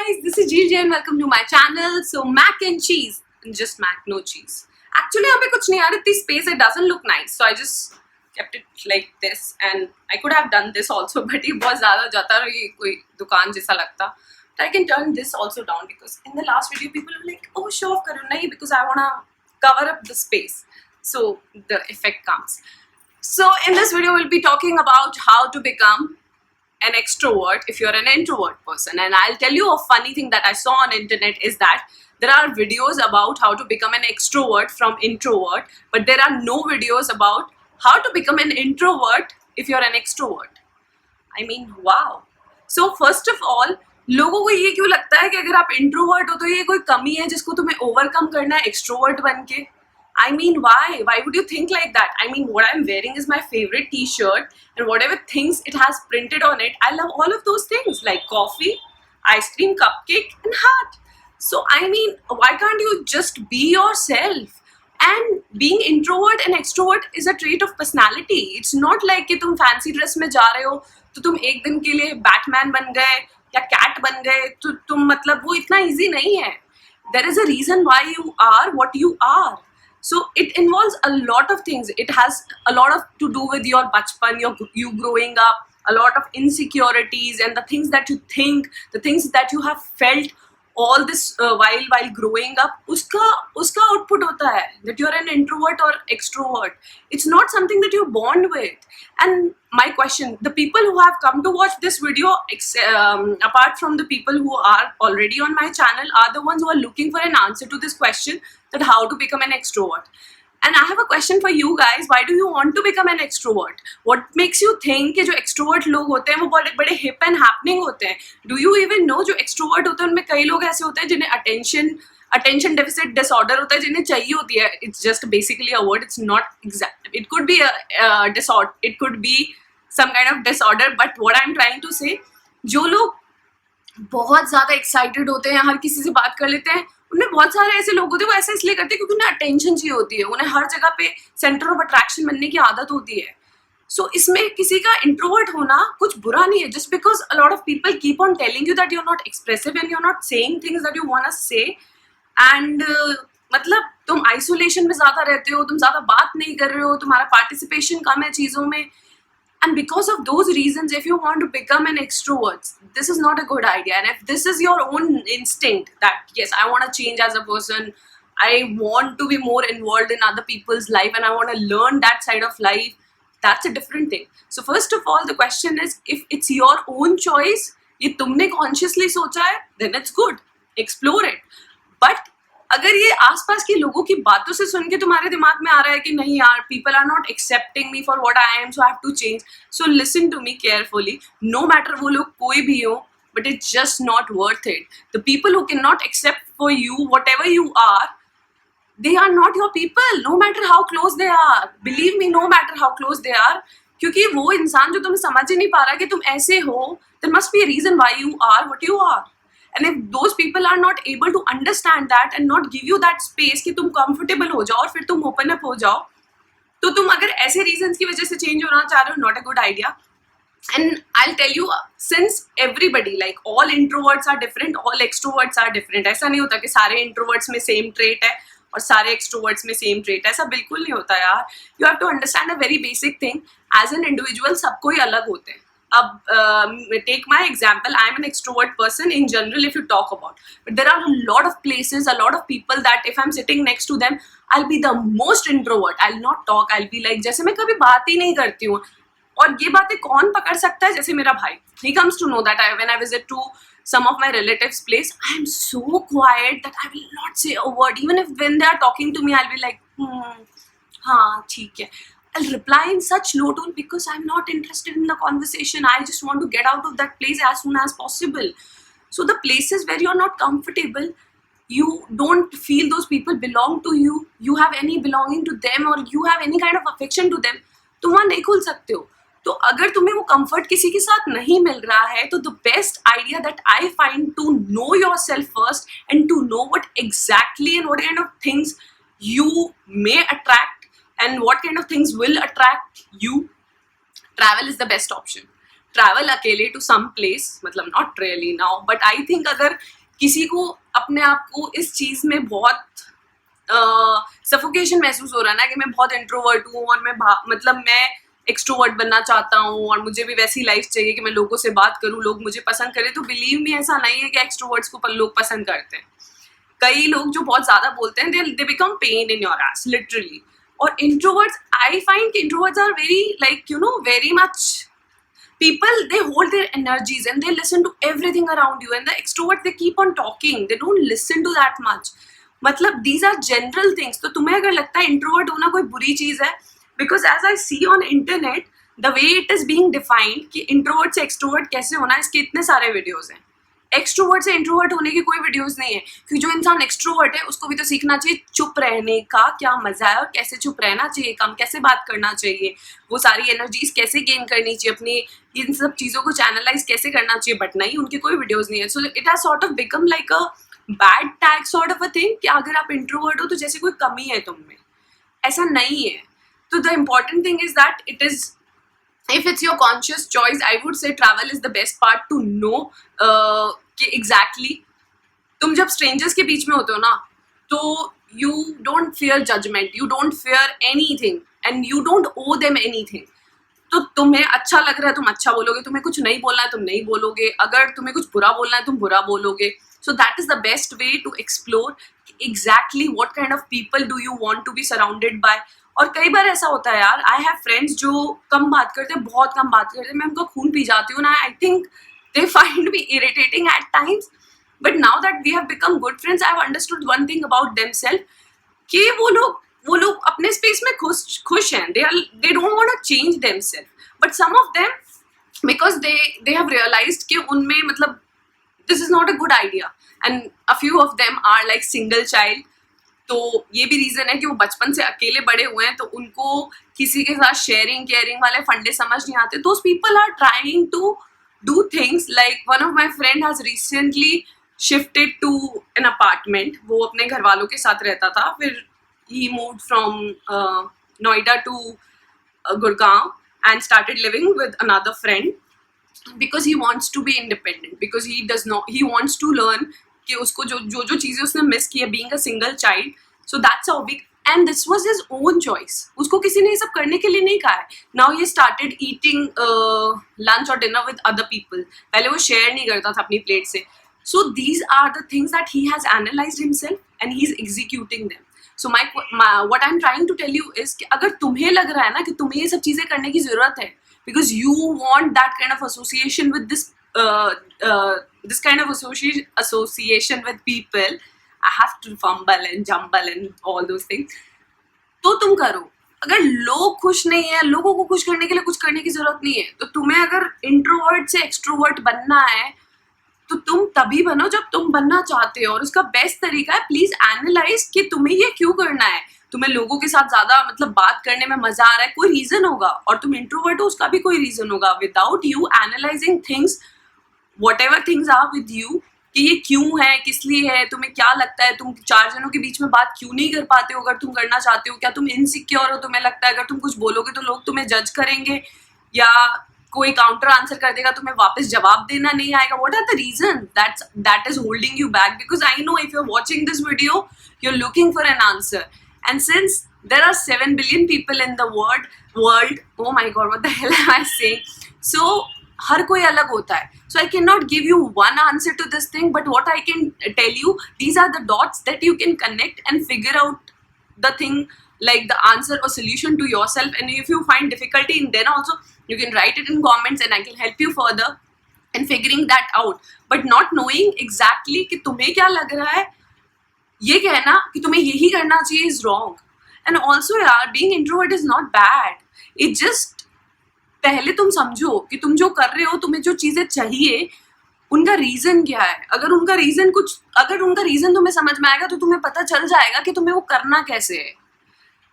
guys, this is GJ and welcome to my channel. So mac and cheese, just mac, no cheese. Actually, यहाँ पे कुछ नहीं यार, इतनी space it doesn't look nice, so I just kept it like this. And I could have done this also, but ये बहुत ज़्यादा जाता है, ये कोई दुकान जैसा लगता. But I can turn this also down because in the last video people were like, oh show off करो नहीं because I wanna cover up the space, so the effect comes. So in this video we'll be talking about how to become an extrovert if you're an introvert person. And I'll tell you a funny thing that I saw on internet is that there are videos about how to become an extrovert from introvert, but there are no videos about how to become an introvert if you're an extrovert. I mean, wow. So first of all, लोगों को ये क्यों लगता है कि अगर आप introvert हो तो ये कोई कमी है जिसको तुम्हें ओवरकम करना है एक्सट्रोवर्ट बन के? I mean, why? Why would you think like that? I mean, what I'm wearing is my favorite t-shirt and whatever things it has printed on it, I love all of those things like coffee, ice cream, cupcake and heart. So, I mean, why can't you just be yourself? And being introvert and extrovert is a trait of personality. It's not like कि तुम fancy dress में जा रहे हो तो तुम एक दिन के लिए बैटमैन बन गए या कैट बन गए तो तुम मतलब वो इतना easy नहीं है. There is a reason why you are what you are. So it involves a lot of things. It has a lot of to do with your bachpan, you growing up, a lot of insecurities and the things that you think, the things that you have felt all this while growing up. Uska output hota hai that you're an introvert or extrovert. It's not something that you're born with. And my question, the people who have come to watch this video, apart from the people who are already on my channel, are the ones who are looking for an answer to this question that how to become an extrovert. And I have a question for you guys. Why do you want to become an extrovert? What makes you think कि जो extrovert लोग होते हैं वो बड़े hip and happening होते हैं? Do you even know जो extrovert होते हैं उनमें कई लोग ऐसे होते हैं जिन्हें attention deficit disorder होता है, जिन्हें चाहिए होती है. It's just basically a word. It's not exact. It could be a disorder. It could be some kind of disorder. But what I'm trying to say, जो लोग बहुत ज़्यादा excited होते हैं, हर किसी से बात कर लेते हैं, उनमें बहुत सारे ऐसे लोग होते हैं वो ऐसा इसलिए करते हैं क्योंकि उन्हें अटेंशन चाहिए होती है, उन्हें हर जगह पे सेंटर ऑफ अट्रैक्शन बनने की आदत होती है. सो इसमें किसी का इंट्रोवर्ट होना कुछ बुरा नहीं है, just because a lot of people keep on telling you that you are not expressive and you are not saying things that you want to say. And मतलब तुम आइसोलेशन में ज़्यादा रहते हो, तुम ज़्यादा बात नहीं कर रहे हो, तुम्हारा पार्टिसिपेशन कम है चीज़ों में. And because of those reasons, if you want to become an extrovert, this is not a good idea. And if this is your own instinct that, yes, I want to change as a person, I want to be more involved in other people's life and I want to learn that side of life, that's a different thing. So first of all, the question is, if it's your own choice, ये तुमने consciously सोचा है, then it's good. Explore it. But अगर ये आसपास के लोगों की बातों से सुन के तुम्हारे दिमाग में आ रहा है कि नहीं यार, people are not accepting me for what I am, so I have to change. So listen to me carefully. No matter वो लोग कोई भी हो, but it's just not worth it. The people who cannot accept for you whatever you are, they are not your people. No matter how close they are. Believe me, no matter how close they are. क्योंकि वो इंसान जो तुम्हें समझ ही नहीं पा रहा कि तुम ऐसे हो, there must be a reason why you are what you are. And if those people are not able to understand that and not give you that space कि तुम comfortable हो जाओ और फिर तुम open up हो जाओ, तो तुम अगर ऐसे reasons की वजह से change होना चाह रहे हो, not a good idea. And I'll tell you, since everybody, like all introverts are different, all extroverts are different. ऐसा नहीं होता कि सारे introverts में same trait है और सारे extroverts में same trait है, ऐसा बिल्कुल नहीं होता यार. You have to understand a very basic thing. As an individual, सबको ही अलग होते हैं. Take my example. I'm an extrovert person in general if you talk about, but there are a lot of places, a lot of people that if I'm sitting next to them, I'll be the most introvert. I'll not talk. I'll be like जैसे मैं कभी बात ही नहीं करती हूँ. और ये बातें कौन पकड़ सकता है? जैसे मेरा भाई, he comes to know that when I visit to some of my relatives' place, I am so quiet that I will not say a word. Even if when they are talking to me, I'll be like, हाँ ठीक है. I'll reply in such low tone because I'm not interested in the conversation. I just want to get out of that place as soon as possible. So the places where you're not comfortable, you don't feel those people belong to you, you have any belonging to them or you have any kind of affection to them, तुम वहाँ नहीं खुल सकते हो. तो अगर तुम्हें वो comfort किसी के साथ नहीं मिल रहा है तो the best idea that I find to know yourself first and to know what exactly and what kind of things you may attract and what kind of things will attract you, travel is the best option. Travel अकेले to some place, मतलब not really now, but I think अगर किसी को अपने आप को इस चीज में बहुत सफोकेशन महसूस हो रहा है ना कि मैं बहुत इंट्रोवर्ट हूँ और मतलब मैं एक्सट्रोवर्ट बनना चाहता हूँ और मुझे भी वैसी लाइफ चाहिए कि मैं लोगों से बात करूँ, लोग मुझे पसंद करें, तो बिलीव मी ऐसा नहीं है कि एक्सट्रोवर्ट्स को लोग पसंद करते हैं. कई लोग जो बहुत ज्यादा बोलते हैं they become pain in your ass literally. और introverts, I find introverts are very like very much people, they hold their energies and they listen to everything around you, and the extroverts, they keep on talking, they don't listen to that much. मतलब these are general things. तो तुम्हें अगर लगता है introvert होना कोई बुरी चीज है, because as I see on internet the way it is being defined कि इंट्रोवर्ट से एक्सट्रोवर्ट कैसे होना, इसके इतने सारे वीडियोस हैं. एक्सट्रोवर्ट से इंट्रोवर्ट होने की कोई वीडियोस नहीं है, क्योंकि जो इंसान एक्सट्रोवर्ट है उसको भी तो सीखना चाहिए चुप रहने का क्या मजा है और कैसे चुप रहना चाहिए, कम कैसे बात करना चाहिए, वो सारी एनर्जीज कैसे गेन करनी चाहिए, अपनी इन सब चीज़ों को चैनलाइज कैसे करना चाहिए. बट नहीं, उनके कोई वीडियोस नहीं है. So it has sort of become like a bad tag sort of a thing कि अगर आप इंट्रोवर्ट हो तो जैसे कोई कमी है तुम में. ऐसा नहीं है. तो the important thing is that it is, if it's your conscious choice, I would say travel is the best part to know कि exactly तुम जब strangers के बीच में होते हो ना, तो you don't fear judgment, you don't fear anything and you don't owe them anything. तो तुम्हें अच्छा लग रहा है तुम अच्छा बोलोगे, तुम्हें कुछ नहीं बोलना है तुम नहीं बोलोगे, अगर तुम्हें कुछ बुरा बोलना है तुम बुरा बोलोगे. So that is the best way to explore exactly what kind of people do you want to be surrounded by. और कई बार ऐसा होता है यार, आई हैव फ्रेंड्स जो कम बात करते हैं, बहुत कम बात करते हैं, मैं उनका खून पी जाती हूँ ना. I think they find me irritating at times, but now that we have become good friends, I have understood one thing about themselves कि वो लोग अपने स्पेस में खुश हैं. they don't want to change themselves, but some of them, because they have realized कि उनमें मतलब this is not a good idea, and a few of them are like single child. तो ये भी रीजन है कि वो बचपन से अकेले बड़े हुए हैं, तो उनको किसी के साथ शेयरिंग केयरिंग वाले फंडे समझ नहीं आते. Those people are trying to do things like one of my friend has recently shifted to an apartment. वो अपने घर वालों के साथ रहता था, फिर he moved from Noida to Gurgaon and started living with another friend because he wants to be independent, because he wants to learn कि उसको जो चीजें उसने मिस की है being a single child. So that's how big, and this was his own choice. उसको किसी ने ये सब करने के लिए नहीं कहा है. Now he started eating lunch or dinner with other people. पहले वो share नहीं करता था अपनी प्लेट से. So these are the things that he has analyzed himself and he's executing them. So what I'm trying to tell you is कि अगर तुम्हें लग रहा है ना कि तुम्हें ये सब चीजें करने की जरूरत है, because you want that kind of association with this kind of association with people, I have to fumble and jumble and all those things, तो तुम करो. अगर लोग खुश नहीं है, लोगों को खुश करने के लिए कुछ करने की जरूरत नहीं है. तो तुम्हें अगर इंट्रोवर्ट से एक्सट्रोवर्ट बनना है तो तुम तभी बनो जब तुम बनना चाहते हो. और उसका बेस्ट तरीका है, प्लीज एनालाइज कि तुम्हें ये क्यों करना है. तुम्हें लोगों के साथ ज्यादा मतलब बात करने में मजा आ रहा है, कोई रीजन होगा, और तुम इंट्रोवर्ट हो उसका भी कोई रीजन होगा. Without you analysing things, whatever things are with you, कि ये क्यों है, किस लिए है, तुम्हें क्या लगता है, तुम चार जनों के बीच में बात क्यों नहीं कर पाते हो अगर तुम करना चाहते हो, क्या तुम इनसिक्योर हो, तुम्हें लगता है अगर तुम कुछ बोलोगे तो लोग तुम्हें जज करेंगे या कोई काउंटर आंसर कर देगा, तुम्हें वापस जवाब देना नहीं आएगा. What are the reason that is holding you back? Because I know if you're watching this video, you're looking for an answer, and since there are 7 billion people in the world, oh my god, what the hell am I saying? So हर कोई अलग होता है. So I cannot give you one answer to this thing, but what I can tell you, these are the dots that you can connect and figure out the thing, like the answer or solution to yourself. And if you find difficulty in then also, you can write it in comments and I can help you further in figuring that out. But not knowing exactly कि तुम्हें क्या लग रहा है, ये कहना कि तुम्हें यही करना चाहिए is wrong. And also यार, being introvert is not bad. It just, पहले तुम समझो कि तुम जो कर रहे हो, तुम्हें जो चीजें चाहिए, उनका रीजन क्या है. अगर उनका रीजन तुम्हें समझ में आएगा तो तुम्हें पता चल जाएगा कि तुम्हें वो करना कैसे है.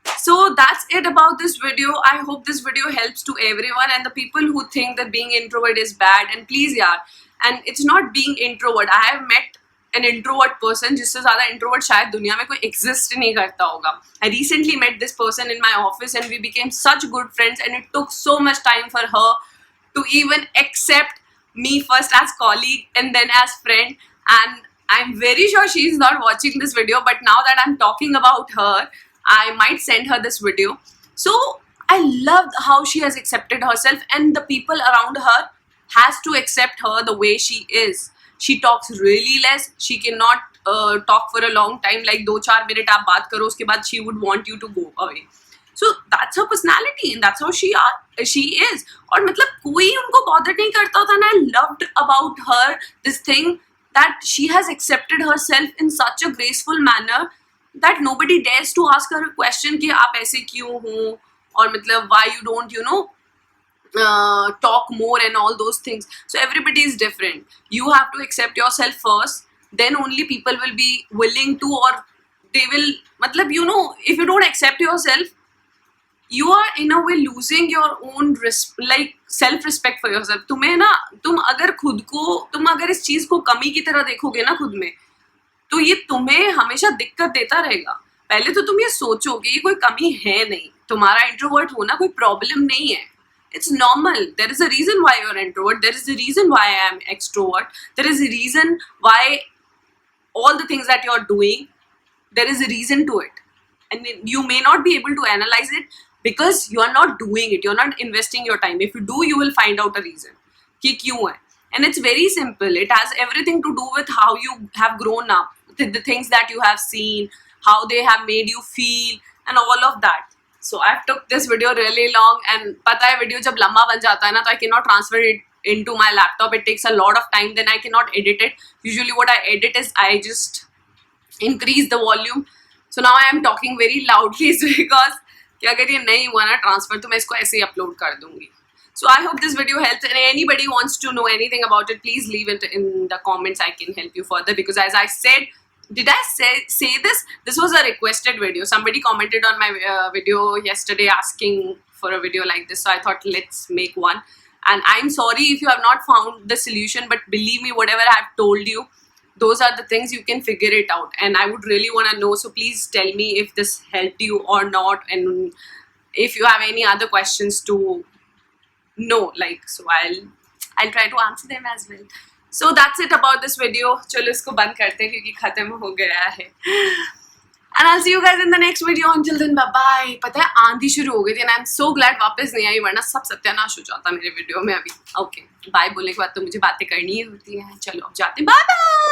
So that's it about this video. I hope this video helps to everyone and the people who think that being introvert is bad. And please yaar, and it's not being introvert. I have met an introvert person, जिससे ज़्यादा introvert शायद दुनिया में कोई exist नहीं करता होगा. I recently met this person in my office and we became such good friends, and it took so much time for her to even accept me first as colleague and then as friend. And I'm very sure she's not watching this video, but now that I'm talking about her, I might send her this video. So I loved how she has accepted herself, and the people around her has to accept her the way she is. She talks really less. She cannot talk for a long time, like 2-4 minute आप बात करो उसके बाद she would want you to go away. So that's her personality and that's how she is. और मतलब कोई उनको bother नहीं करता था. And I loved about her this thing that she has accepted herself in such a graceful manner that nobody dares to ask her a question कि आप ऐसे क्यों हो, और मतलब why you don't talk more and all those things. So everybody is different. You have to accept yourself first, then only people will be willing to, or they will matlab if you don't accept yourself, you are in a way losing your own like self respect for yourself. तुम्हें ना, तुम अगर इस चीज को कमी की तरह देखोगे ना खुद में, तो ये तुम्हें हमेशा दिक्कत देता रहेगा. पहले तो तुम ये सोचो कि ये कोई कमी है नहीं, तुम्हारा इंट्रोवर्ट होना कोई प्रॉब्लम नहीं है. It's normal. There is a reason why you're introvert. There is a reason why I am extrovert. There is a reason why all the things that you're doing, there is a reason to it. And you may not be able to analyze it because you're not doing it. You're not investing your time. If you do, you will find out a reason. कि क्यों है. And it's very simple. It has everything to do with how you have grown up, the things that you have seen, how they have made you feel, and all of that. So I've took this video really long, and पता है video जब लंबा बन जाता है ना, तो I cannot transfer it into my laptop. It takes a lot of time. Then I cannot edit it. Usually what I edit is I just increase the volume. So now I am talking very loudly because कि अगर ये नहीं हुआ ना transfer, तो मैं इसको ऐसे ही upload कर दूँगी. So I hope this video helps, and anybody wants to know anything about it, please leave it in the comments. I can help you further, because as I said, did I say this? This was a requested video. Somebody commented on my video yesterday asking for a video like this, so I thought let's make one. And I'm sorry if you have not found the solution, but believe me, whatever I have told you, those are the things you can figure it out. And I would really want to know, so please tell me if this helped you or not, and if you have any other questions to know, like, so I'll try to answer them as well. So that's it about this video. चलो इसको बंद करते हैं क्योंकि खत्म हो गया है. And I'll see you guys in the next video. Until then, bye bye. पता है आंधी शुरू हो गई थी, and I'm so glad वापस नहीं आई, वरना सब सत्यानाश हो जाता मेरे वीडियो में अभी. Okay, bye बोलने के बाद तो मुझे बातें करनी ही होती हैं. चलो अब जाते हैं. Bye bye.